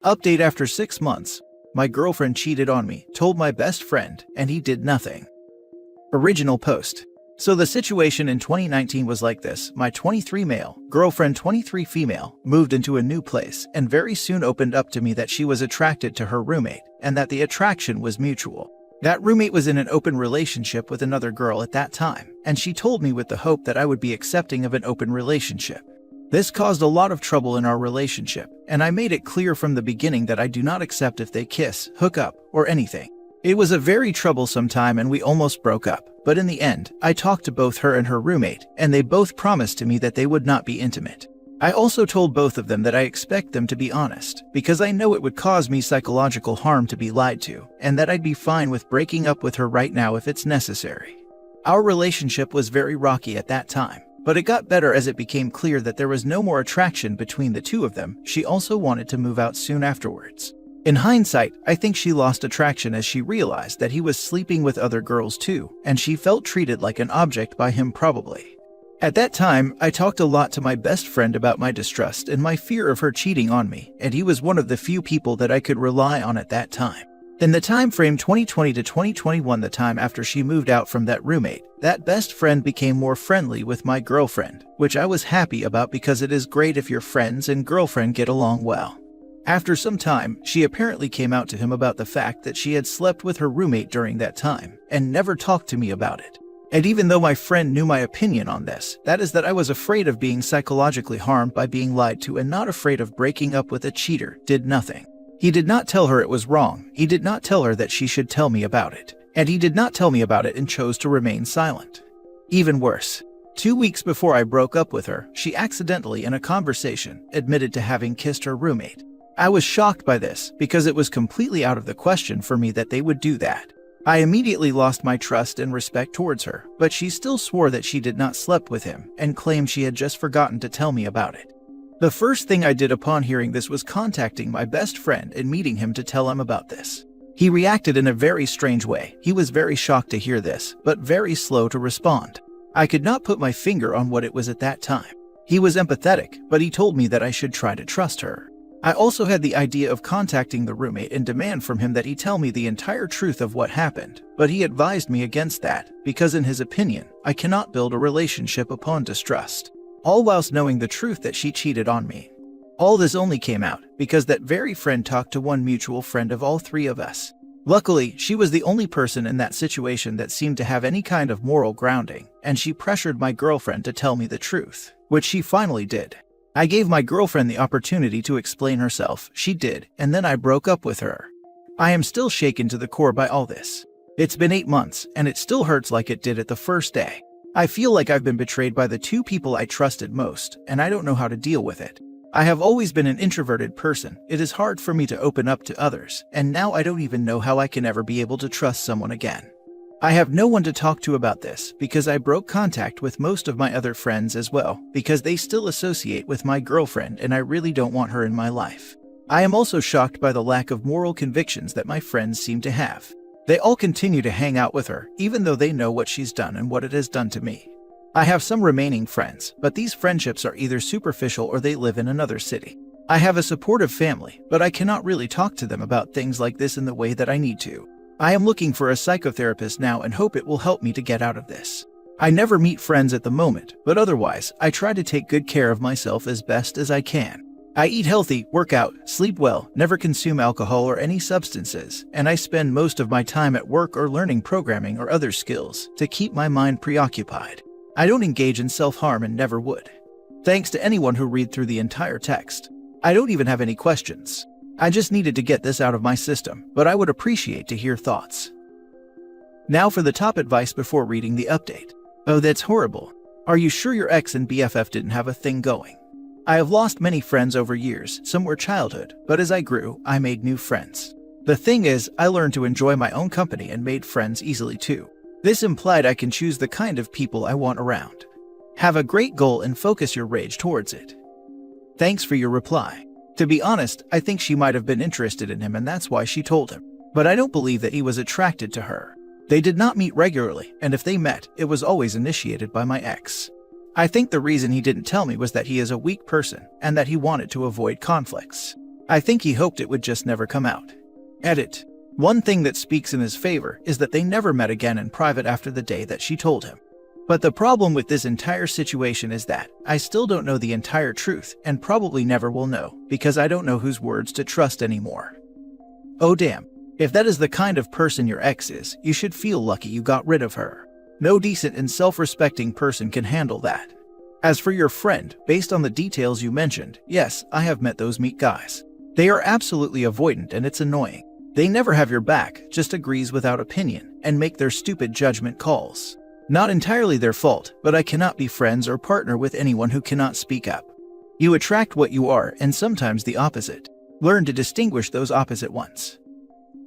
Update after 6 months. My girlfriend cheated on me, told my best friend, and he did nothing. Original post. So the situation in 2019 was like this. My 23 male, girlfriend 23 female, moved into a new place and very soon opened up to me that she was attracted to her roommate and that the attraction was mutual. That roommate was in an open relationship with another girl at that time, and she told me with the hope that I would be accepting of an open relationship. This caused a lot of trouble in our relationship, and I made it clear from the beginning that I do not accept if they kiss, hook up, or anything. It was a very troublesome time and we almost broke up, but in the end, I talked to both her and her roommate, and they both promised to me that they would not be intimate. I also told both of them that I expect them to be honest, because I know it would cause me psychological harm to be lied to, and that I'd be fine with breaking up with her right now if it's necessary. Our relationship was very rocky at that time, but it got better as it became clear that there was no more attraction between the two of them. She also wanted to move out soon afterwards. In hindsight, I think she lost attraction as she realized that he was sleeping with other girls too, and she felt treated like an object by him probably. At that time, I talked a lot to my best friend about my distrust and my fear of her cheating on me, and he was one of the few people that I could rely on at that time. In the time frame 2020 to 2021, the time after she moved out from that roommate, that best friend became more friendly with my girlfriend, which I was happy about because it is great if your friends and girlfriend get along well. After some time, she apparently came out to him about the fact that she had slept with her roommate during that time and never talked to me about it. And even though my friend knew my opinion on this, that is that I was afraid of being psychologically harmed by being lied to and not afraid of breaking up with a cheater, did nothing. He did not tell her it was wrong, he did not tell her that she should tell me about it, and he did not tell me about it and chose to remain silent. Even worse, 2 weeks before I broke up with her, she accidentally in a conversation admitted to having kissed her roommate. I was shocked by this because it was completely out of the question for me that they would do that. I immediately lost my trust and respect towards her, but she still swore that she did not slept with him and claimed she had just forgotten to tell me about it. The first thing I did upon hearing this was contacting my best friend and meeting him to tell him about this. He reacted in a very strange way. He was very shocked to hear this, but very slow to respond. I could not put my finger on what it was at that time. He was empathetic, but he told me that I should try to trust her. I also had the idea of contacting the roommate and demand from him that he tell me the entire truth of what happened, but he advised me against that, because in his opinion, I cannot build a relationship upon distrust, all whilst knowing the truth that she cheated on me. All this only came out because that very friend talked to one mutual friend of all three of us. Luckily, she was the only person in that situation that seemed to have any kind of moral grounding, and she pressured my girlfriend to tell me the truth, which she finally did. I gave my girlfriend the opportunity to explain herself, she did, and then I broke up with her. I am still shaken to the core by all this. It's been 8 months, and it still hurts like it did at the first day. I feel like I've been betrayed by the two people I trusted most, and I don't know how to deal with it. I have always been an introverted person. It is hard for me to open up to others, and now I don't even know how I can ever be able to trust someone again. I have no one to talk to about this because I broke contact with most of my other friends as well because they still associate with my girlfriend and I really don't want her in my life. I am also shocked by the lack of moral convictions that my friends seem to have. They all continue to hang out with her even though they know what she's done and what it has done to me. I have some remaining friends, but these friendships are either superficial or they live in another city. I have a supportive family, but I cannot really talk to them about things like this in the way that I need to. I am looking for a psychotherapist now and hope it will help me to get out of this. I never meet friends at the moment, but otherwise, I try to take good care of myself as best as I can. I eat healthy, work out, sleep well, never consume alcohol or any substances, and I spend most of my time at work or learning programming or other skills to keep my mind preoccupied. I don't engage in self-harm and never would. Thanks to anyone who read through the entire text. I don't even have any questions. I just needed to get this out of my system, but I would appreciate to hear thoughts. Now for the top advice before reading the update. Oh, that's horrible. Are you sure your ex and BFF didn't have a thing going? I have lost many friends over years, some were childhood, but as I grew, I made new friends. The thing is, I learned to enjoy my own company and made friends easily too. This implied I can choose the kind of people I want around. Have a great goal and focus your rage towards it. Thanks for your reply. To be honest, I think she might have been interested in him and that's why she told him. But I don't believe that he was attracted to her. They did not meet regularly, and if they met, it was always initiated by my ex. I think the reason he didn't tell me was that he is a weak person and that he wanted to avoid conflicts. I think he hoped it would just never come out. Edit. One thing that speaks in his favor is that they never met again in private after the day that she told him. But the problem with this entire situation is that I still don't know the entire truth and probably never will know because I don't know whose words to trust anymore. Oh damn. If that is the kind of person your ex is, you should feel lucky you got rid of her. No decent and self-respecting person can handle that. As for your friend, based on the details you mentioned, yes, I have met those meek guys. They are absolutely avoidant and it's annoying. They never have your back, just agrees without opinion, and make their stupid judgment calls. Not entirely their fault, but I cannot be friends or partner with anyone who cannot speak up. You attract what you are and sometimes the opposite. Learn to distinguish those opposite ones.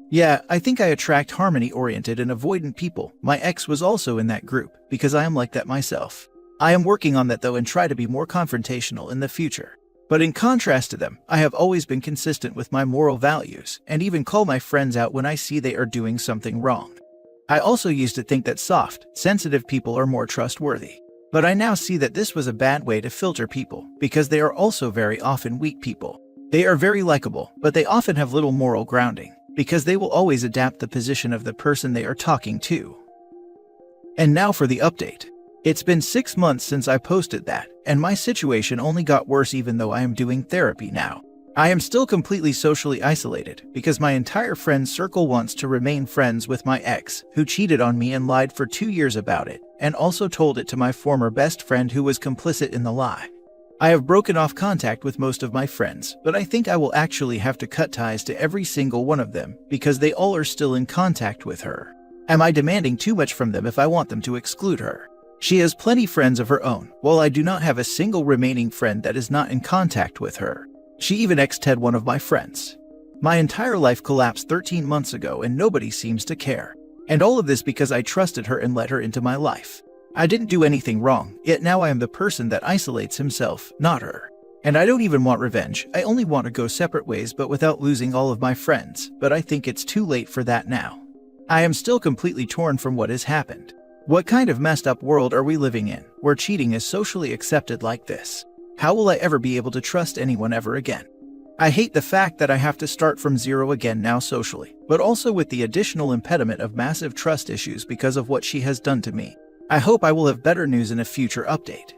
Yeah, I think I attract harmony-oriented and avoidant people. My ex was also in that group, because I am like that myself. I am working on that though and try to be more confrontational in the future. But in contrast to them, I have always been consistent with my moral values, and even call my friends out when I see they are doing something wrong. I also used to think that soft, sensitive people are more trustworthy. But I now see that this was a bad way to filter people, because they are also very often weak people. They are very likable, but they often have little moral grounding, because they will always adapt the position of the person they are talking to. And now for the update. It's been 6 months since I posted that, and my situation only got worse even though I am doing therapy now. I am still completely socially isolated, because my entire friend circle wants to remain friends with my ex, who cheated on me and lied for 2 years about it, and also told it to my former best friend who was complicit in the lie. I have broken off contact with most of my friends, but I think I will actually have to cut ties to every single one of them, because they all are still in contact with her. Am I demanding too much from them if I want them to exclude her? She has plenty friends of her own, while I do not have a single remaining friend that is not in contact with her. She even ex-ted one of my friends. My entire life collapsed 13 months ago and nobody seems to care. And all of this because I trusted her and let her into my life. I didn't do anything wrong, yet now I am the person that isolates himself, not her. And I don't even want revenge, I only want to go separate ways but without losing all of my friends, but I think it's too late for that now. I am still completely torn from what has happened. What kind of messed up world are we living in, where cheating is socially accepted like this? How will I ever be able to trust anyone ever again? I hate the fact that I have to start from zero again now socially, but also with the additional impediment of massive trust issues because of what she has done to me. I hope I will have better news in a future update.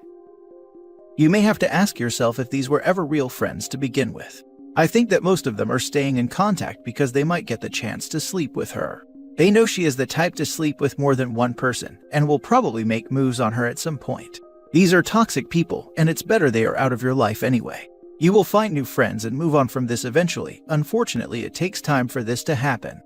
You may have to ask yourself if these were ever real friends to begin with. I think that most of them are staying in contact because they might get the chance to sleep with her. They know she is the type to sleep with more than one person, and will probably make moves on her at some point. These are toxic people, and it's better they are out of your life anyway. You will find new friends and move on from this eventually. Unfortunately, it takes time for this to happen.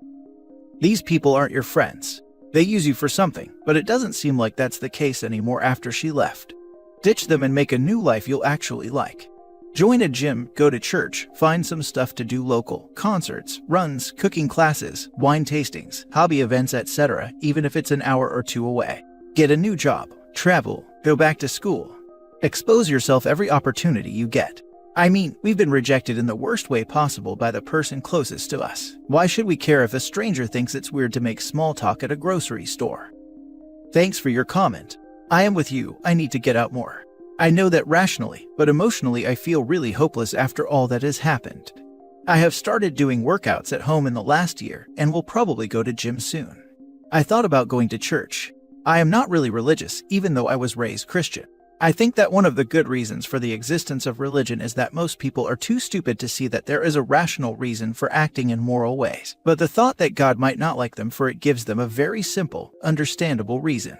These people aren't your friends. They use you for something, but it doesn't seem like that's the case anymore after she left. Ditch them and make a new life you'll actually like. Join a gym, go to church, find some stuff to do local, concerts, runs, cooking classes, wine tastings, hobby events, etc., even if it's an hour or two away. Get a new job, travel, go back to school. Expose yourself every opportunity you get. I mean, we've been rejected in the worst way possible by the person closest to us. Why should we care if a stranger thinks it's weird to make small talk at a grocery store? Thanks for your comment. I am with you, I need to get out more. I know that rationally, but emotionally I feel really hopeless after all that has happened. I have started doing workouts at home in the last year and will probably go to gym soon. I thought about going to church. I am not really religious, even though I was raised Christian. I think that one of the good reasons for the existence of religion is that most people are too stupid to see that there is a rational reason for acting in moral ways, but the thought that God might not like them for it gives them a very simple, understandable reason.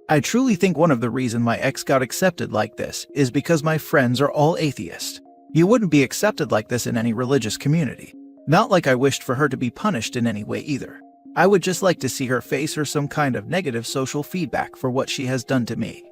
I truly think one of the reasons my ex got accepted like this is because my friends are all atheists. You wouldn't be accepted like this in any religious community. Not like I wished for her to be punished in any way either. I would just like to see her face or some kind of negative social feedback for what she has done to me.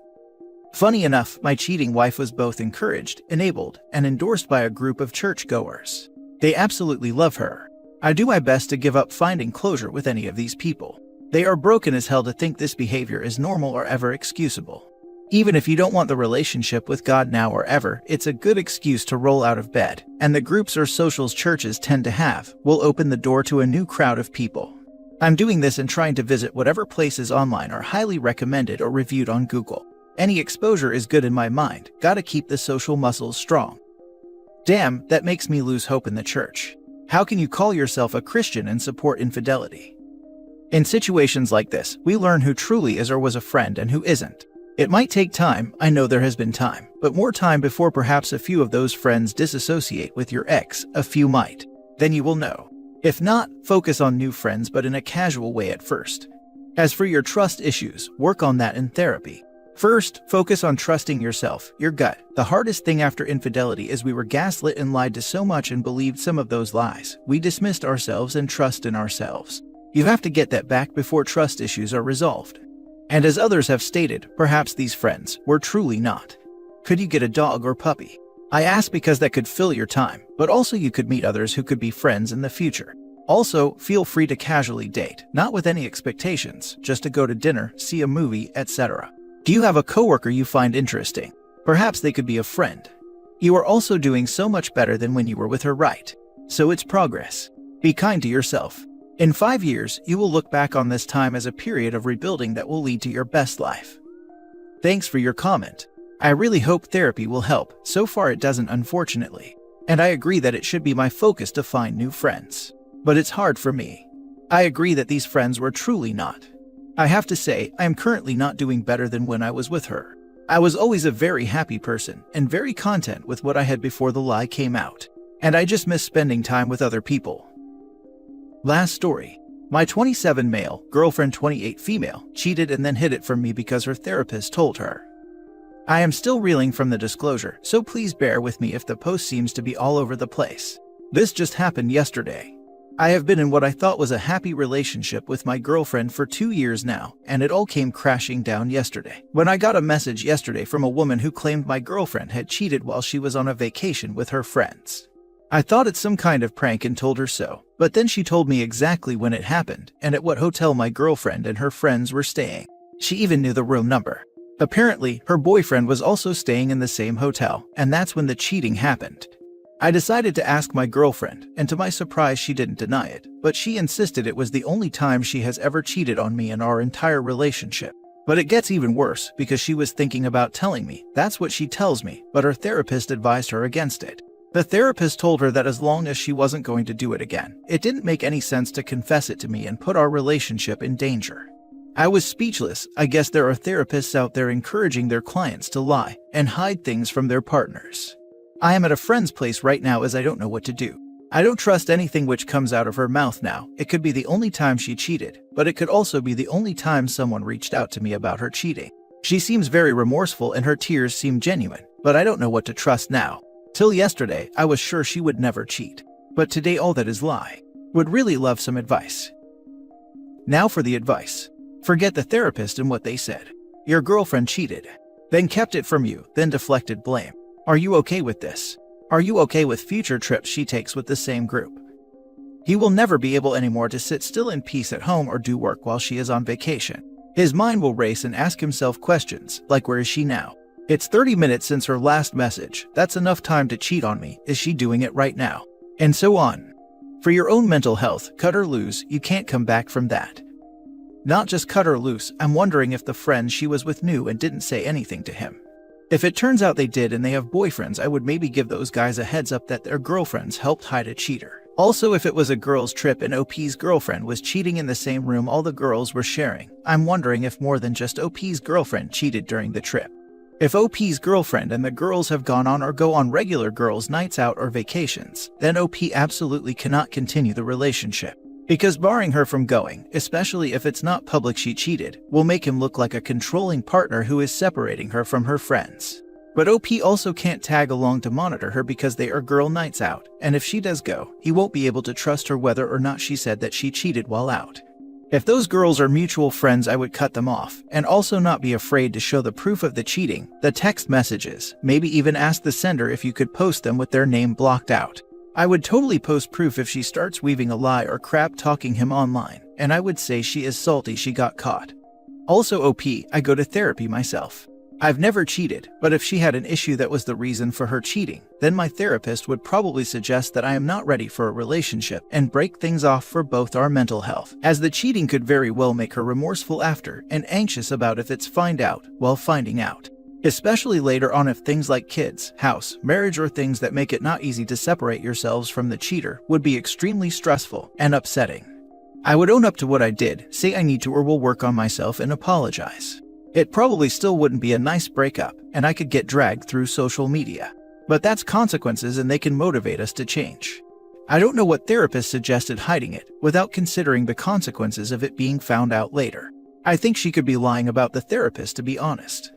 Funny enough, my cheating wife was both encouraged, enabled, and endorsed by a group of churchgoers. They absolutely love her. I do my best to give up finding closure with any of these people. They are broken as hell to think this behavior is normal or ever excusable. Even if you don't want the relationship with God now or ever, it's a good excuse to roll out of bed, and the groups or socials churches tend to have will open the door to a new crowd of people. I'm doing this and trying to visit whatever places online are highly recommended or reviewed on Google. Any exposure is good in my mind, gotta keep the social muscles strong. Damn, that makes me lose hope in the church. How can you call yourself a Christian and support infidelity? In situations like this, we learn who truly is or was a friend and who isn't. It might take time, I know there has been time, but more time before perhaps a few of those friends disassociate with your ex, a few might. Then you will know. If not, focus on new friends but in a casual way at first. As for your trust issues, work on that in therapy. First, focus on trusting yourself, your gut. The hardest thing after infidelity is we were gaslit and lied to so much and believed some of those lies. We dismissed ourselves and trust in ourselves. You have to get that back before trust issues are resolved. And as others have stated, perhaps these friends were truly not. Could you get a dog or puppy? I ask because that could fill your time, but also you could meet others who could be friends in the future. Also, feel free to casually date, not with any expectations, just to go to dinner, see a movie, etc. Do you have a coworker you find interesting? Perhaps they could be a friend. You are also doing so much better than when you were with her, right? So it's progress. Be kind to yourself. In 5 years, you will look back on this time as a period of rebuilding that will lead to your best life. Thanks for your comment. I really hope therapy will help. So far it doesn't, unfortunately. And I agree that it should be my focus to find new friends. But it's hard for me. I agree that these friends were truly not. I have to say, I am currently not doing better than when I was with her. I was always a very happy person and very content with what I had before the lie came out. And I just miss spending time with other people. Last story. My 27 male, girlfriend 28 female, cheated and then hid it from me because her therapist told her. I am still reeling from the disclosure, so please bear with me if the post seems to be all over the place. This just happened yesterday. I have been in what I thought was a happy relationship with my girlfriend for 2 years now, and it all came crashing down yesterday, when I got a message yesterday from a woman who claimed my girlfriend had cheated while she was on a vacation with her friends. I thought it's some kind of prank and told her so, but then she told me exactly when it happened and at what hotel my girlfriend and her friends were staying. She even knew the room number. Apparently, her boyfriend was also staying in the same hotel, and that's when the cheating happened. I decided to ask my girlfriend, and to my surprise she didn't deny it, but she insisted it was the only time she has ever cheated on me in our entire relationship. But it gets even worse because she was thinking about telling me. That's what she tells me, but her therapist advised her against it. The therapist told her that as long as she wasn't going to do it again, it didn't make any sense to confess it to me and put our relationship in danger. I was speechless. I guess there are therapists out there encouraging their clients to lie and hide things from their partners. I am at a friend's place right now as I don't know what to do. I don't trust anything which comes out of her mouth now. It could be the only time she cheated, but it could also be the only time someone reached out to me about her cheating. She seems very remorseful and her tears seem genuine, but I don't know what to trust now. Till yesterday, I was sure she would never cheat. But today all that is lie. Would really love some advice. Now for the advice. Forget the therapist and what they said. Your girlfriend cheated, then kept it from you, then deflected blame. Are you okay with this? Are you okay with future trips she takes with the same group? He will never be able anymore to sit still in peace at home or do work while she is on vacation. His mind will race and ask himself questions, like where is she now? It's 30 minutes since her last message. That's enough time to cheat on me. Is she doing it right now? And so on. For your own mental health, cut her loose. You can't come back from that. Not just cut her loose, I'm wondering if the friends she was with knew and didn't say anything to him. If it turns out they did and they have boyfriends, I would maybe give those guys a heads up that their girlfriends helped hide a cheater. Also, if it was a girls' trip and OP's girlfriend was cheating in the same room all the girls were sharing, I'm wondering if more than just OP's girlfriend cheated during the trip. If OP's girlfriend and the girls have gone on or go on regular girls' nights out or vacations, then OP absolutely cannot continue the relationship. Because barring her from going, especially if it's not public she cheated, will make him look like a controlling partner who is separating her from her friends. But OP also can't tag along to monitor her because they are girl nights out, and if she does go, he won't be able to trust her whether or not she said that she cheated while out. If those girls are mutual friends, I would cut them off, and also not be afraid to show the proof of the cheating, the text messages, maybe even ask the sender if you could post them with their name blocked out. I would totally post proof if she starts weaving a lie or crap talking him online, and I would say she is salty she got caught. Also OP, I go to therapy myself. I've never cheated, but if she had an issue that was the reason for her cheating, then my therapist would probably suggest that I am not ready for a relationship and break things off for both our mental health, as the cheating could very well make her remorseful after and anxious about if it's find out while finding out. Especially later on if things like kids, house, marriage, or things that make it not easy to separate yourselves from the cheater would be extremely stressful and upsetting. I would own up to what I did, say I need to or will work on myself and apologize. It probably still wouldn't be a nice breakup, and I could get dragged through social media. But that's consequences and they can motivate us to change. I don't know what therapist suggested hiding it without considering the consequences of it being found out later. I think she could be lying about the therapist, to be honest.